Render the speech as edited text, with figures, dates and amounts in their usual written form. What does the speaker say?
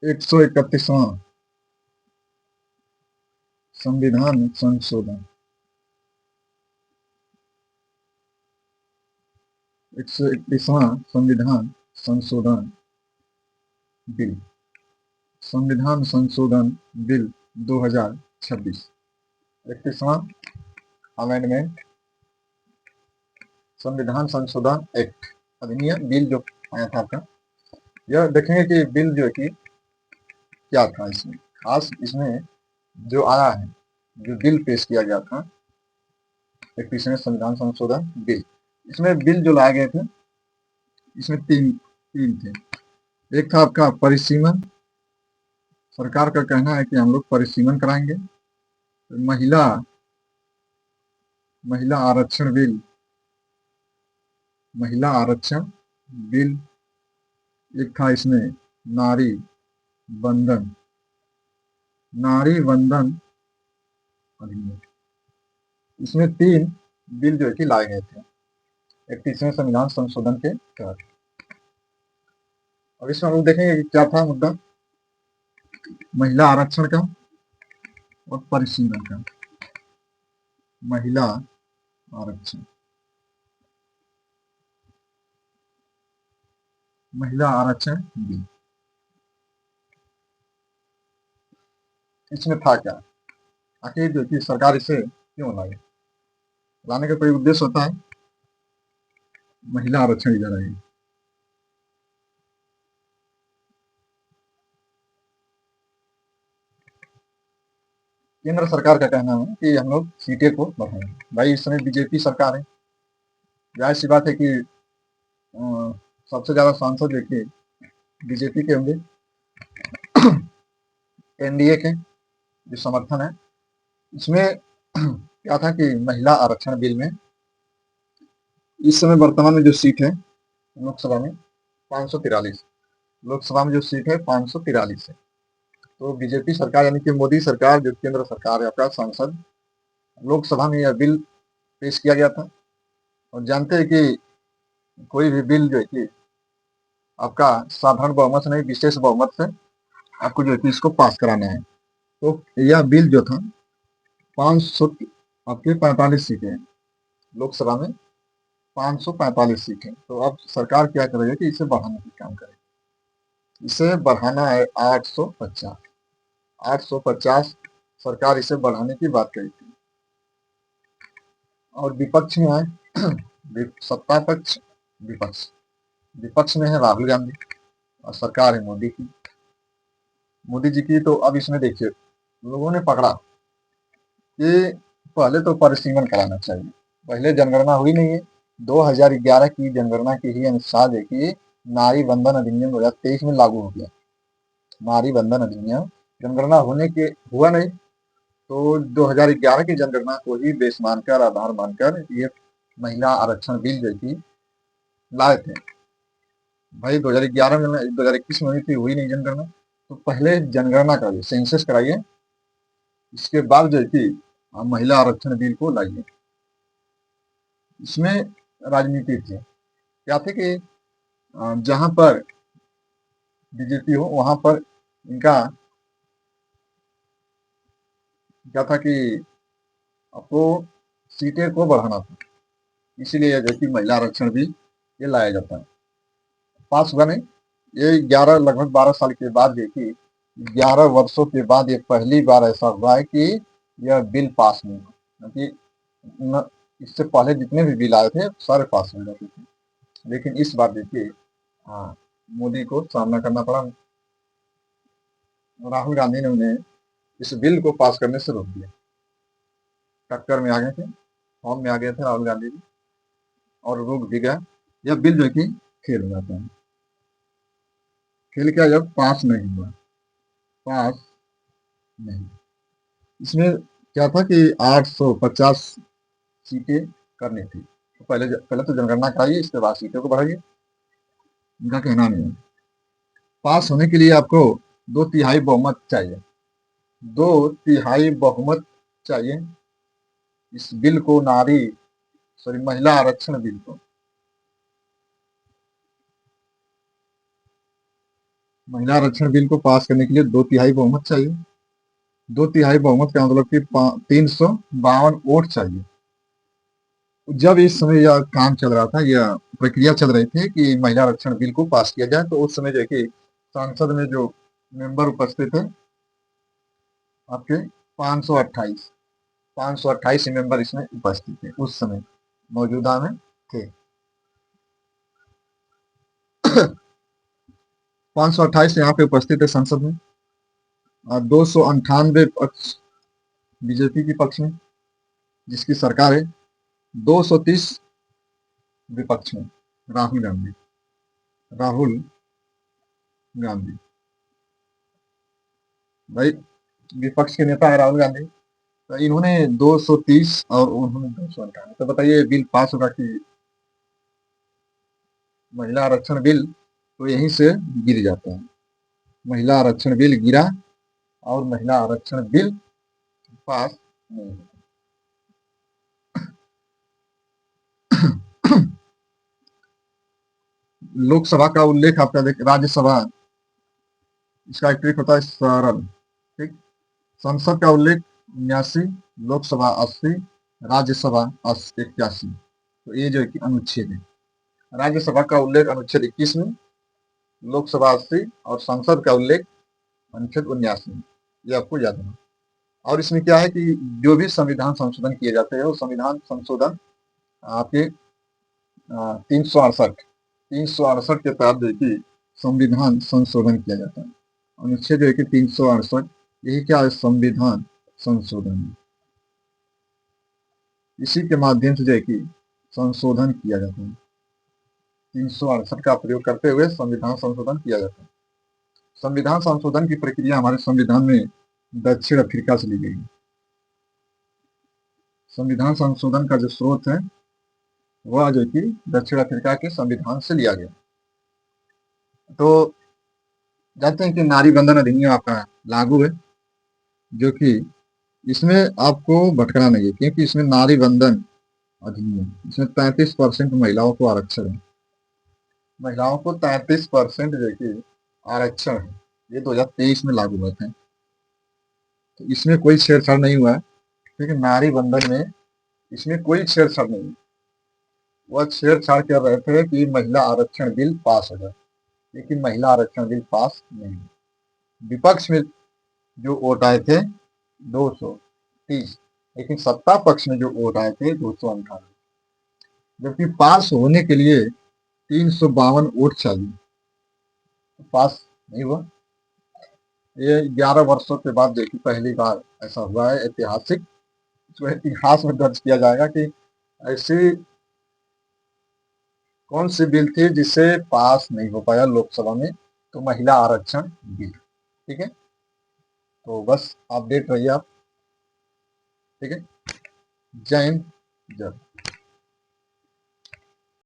131वां संविधान संशोधन, 131वां संविधान संशोधन बिल, संविधान संशोधन बिल 2026, 31वां अमेंडमेंट संविधान संशोधन एक्ट अधिनियम बिल जो आया था आपका। यह देखेंगे कि बिल जो है कि क्या था इसमें खास, इसमें जो आया है, जो बिल पेश किया गया था 31वें संविधान संशोधन बिल, इसमें बिल जो लाए गए थे इसमें तीन थे। एक था आपका परिसीमन, सरकार का कहना है कि हम लोग परिसीमन कराएंगे। महिला आरक्षण बिल, महिला आरक्षण बिल। एक था इसमें नारी बंधन अधिनियम। इसमें तीन बिल जो है कि लाए गए थे 31वें संविधान संशोधन के तहत। अब इसमें हम लोग देखेंगे कि क्या था मुद्दा, महिला आरक्षण का और परिसीमन का। महिला आरक्षण, महिला आरक्षण बिल, इसमें था क्या, आखिर जो कि सरकार इसे क्यों लाई, लाने का कोई उद्देश्य होता है। महिला आरक्षण इधर आएगी, केंद्र सरकार का कहना है कि हम लोग सीटें को बढ़ाएंगे। भाई इस समय बीजेपी सरकार है, जाहिर सी बात है कि सबसे ज्यादा सांसद देखिए बीजेपी के होंगे, एनडीए के जो समर्थन है। इसमें क्या था कि महिला आरक्षण बिल में इस समय वर्तमान में जो सीट है लोकसभा में 543, लोकसभा में जो सीट है 543 है। तो बीजेपी सरकार यानी कि मोदी सरकार जो केंद्र सरकार है आपका, सांसद लोकसभा में यह बिल पेश किया गया था। और जानते हैं कि कोई भी बिल जो है कि आपका साधारण बहुमत से नहीं, विशेष बहुमत से आपको जो है कि इसको पास कराना है। तो यह बिल जो था 500 आपके 45 सीटें, लोकसभा में 545 सीटें। तो अब सरकार क्या करेगी कि इसे बढ़ाने की काम करेगी, इसे बढ़ाना है 850, 850 सरकार इसे बढ़ाने की बात कही थी। और विपक्ष में है सत्ता पक्ष, विपक्ष में है राहुल गांधी और सरकार है मोदी जी की। तो अब इसमें देखिए लोगों ने पकड़ा कि पहले तो परिसीमन कराना चाहिए, पहले जनगणना हुई नहीं है। 2011 की जनगणना के ही अनुसार देखिए नारी बंधन अधिनियम 2023 में लागू हो गया। नारी बंधन अधिनियम जनगणना होने के हुआ नहीं, तो 2011 की जनगणना को ही बेस मानकर, आधार मानकर ये महिला आरक्षण बिल जो की लाए थे। भाई 2011 में 2021 में हुई थी, हुई नहीं जनगणना, तो पहले जनगणना कराइए, सेंसस कराइए, इसके बाद जो है कि महिला आरक्षण बिल को लाइए। इसमें राजनीति थी, क्या थे कि जहां पर बीजेपी हो वहां पर इनका क्या था कि आपको सीटें को बढ़ाना था, इसीलिए जो कि महिला आरक्षण बिल ये लाया जाता है। पास हुआ नहीं, ये 11 लगभग 12 साल के बाद देखिए 11 वर्षों के बाद ये पहली बार ऐसा हुआ है कि यह बिल पास नहीं हुआ, क्योंकि इससे पहले जितने भी बिल आए थे सारे पास हो जाते थे। लेकिन इस बार देखिए हाँ, मोदी को सामना करना पड़ा, राहुल गांधी ने उन्हें इस बिल को पास करने से रोक दिया। टक्कर में आ गए थे, फॉर्म में आ गए थे राहुल गांधी जी, और रोक भी गया। यह बिल जो कि फेल हो जाता है। फेल क्या, जब पास नहीं हुआ, पास नहीं। इसमें क्या था कि 850 सीटें करनी थी, तो पहले तो जनगणना कराइए, इसके बाद सीटों को बढ़ाइए। इनका कहना नहीं है, पास होने के लिए आपको 2/3 बहुमत चाहिए, 2/3 बहुमत चाहिए इस बिल को, महिला आरक्षण बिल को। महिला आरक्षण बिल को पास करने के लिए 2/3 बहुमत चाहिए। 2/3 बहुमत का मतलब कि 352 वोट चाहिए। जब इस समय यह काम चल रहा था, यह प्रक्रिया चल रही थी कि महिला आरक्षण बिल को पास किया जाए, तो उस समय जो है कि संसद में जो मेंबर उपस्थित थे आपके 528 528 मेंबर इसमें उपस्थित थे, उस समय मौजूदा में थे। 528 यहाँ पे उपस्थित है संसद में, और 298 पक्ष बीजेपी के पक्ष में जिसकी सरकार है, 230 विपक्ष में राहुल गांधी भाई विपक्ष के नेता है राहुल गांधी। तो इन्होंने 230 और उन्होंने 298, तो बताइए बिल पास होगा कि महिला आरक्षण बिल तो यहीं से गिर जाता है। महिला आरक्षण बिल गिरा और महिला आरक्षण बिल पास नहीं होता। लोकसभा का उल्लेख आपका देख, राज्यसभा इसका एक ट्रिक होता है सरल, ठीक। संसद का उल्लेख 79, लोकसभा 80, राज्यसभा 81। तो ये जो है कि अनुच्छेद है। राज्यसभा का उल्लेख अनुच्छेद 21 में, लोकसभा 80 और संसद का उल्लेख अनुच्छेद 79 में। ये आपको याद होना। और इसमें क्या है कि जो भी संविधान संशोधन किए जाते हैं वो संविधान संशोधन आपके 368 के तहत देखिए संविधान संशोधन किया जाता है। अनुच्छेद जो है कि 368, यही क्या है, संविधान संशोधन है। इसी के माध्यम से जो है कि संशोधन किया जाता है। 368 का प्रयोग करते हुए संविधान संशोधन किया जाता है। संविधान संशोधन की प्रक्रिया हमारे संविधान में दक्षिण अफ्रीका से ली गई है। संविधान संशोधन का जो स्रोत है वह जो कि दक्षिण अफ्रीका के संविधान से लिया गया। तो जानते हैं कि नारी बंधन अधिनियम आपका लागू है, जो कि इसमें आपको भटकना नहीं है, क्योंकि इसमें नारी बंधन अधिनियम, इसमें 33% महिलाओं को आरक्षण है। महिलाओं को 33% जो कि आरक्षण है। ये 2023 में लागू हुआ था। तो इसमें कोई छेड़छाड़ नहीं हुआ है, क्योंकि नारी बंधन में इसमें कोई छेड़छाड़ नहीं है। वह छेड़छाड़ कर रहे थे कि महिला आरक्षण बिल पास हो जाए, लेकिन महिला आरक्षण बिल पास नहीं हुआ। विपक्ष में जो वोट आए थे 230, लेकिन सत्ता पक्ष में जो वोट आए थे 298, जबकि पास होने के लिए 352 वोट चाहिए, तो पास नहीं हुआ। ये 11 वर्षों के बाद देखिए पहली बार ऐसा हुआ है, ऐतिहासिक, जो इतिहास में दर्ज किया जाएगा कि ऐसी कौन सी बिल थी जिसे पास नहीं हो पाया लोकसभा में, तो महिला आरक्षण बिल, ठीक है। तो बस अपडेट रहिए आप, ठीक है। जय हिंद, जय